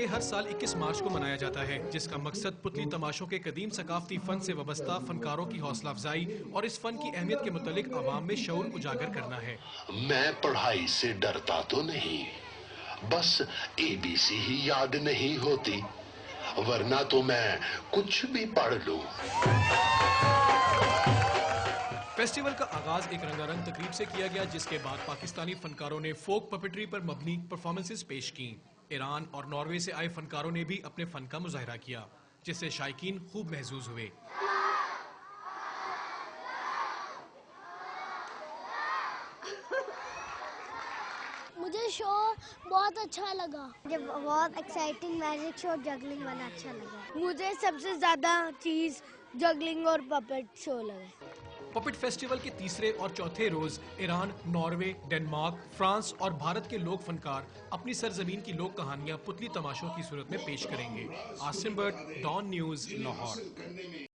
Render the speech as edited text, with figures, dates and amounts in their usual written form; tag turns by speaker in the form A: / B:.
A: Day ہر سال 21 مارچ کو منایا جاتا ہے، جس کا مقصد پتلی تماشوں کے قدیم ثقافتی فن سے وابستہ فنکاروں کی حوصلہ افزائی اور اس فن کی اہمیت کے متعلق عوام میں شعور اجاگر کرنا ہے۔
B: میں پڑھائی سے ڈرتا تو نہیں، بس ABC ہی یاد نہیں ہوتی، ورنہ تو میں کچھ بھی پڑھ لوں۔
A: فیسٹیول کا آغاز ایک رنگا رنگ تقریب سے کیا گیا، جس کے بعد پاکستانی فنکاروں نے فوک پپٹری پر مبنی پرفارمنسز پیش کیں۔ ایران اور ناروے سے آئے فنکاروں نے بھی اپنے فن کا مظاہرہ کیا، جس سے شائقین خوب محظوظ ہوئے۔
C: مجھے شو بہت اچھا لگا، مجھے بہت ایکسائٹنگ میجک شو جگلنگ والا اچھا لگا۔ مجھے سب سے زیادہ چیز جگلنگ اور پپٹ شو لگا۔
A: پپٹ فیسٹیول کے تیسرے اور چوتھے روز ایران، ناروے، ڈنمارک، فرانس اور بھارت کے لوک فنکار اپنی سرزمین کی لوک کہانیاں پتلی تماشوں کی صورت میں پیش کریں گے۔ Asim Butt, Dawn News, Lahore.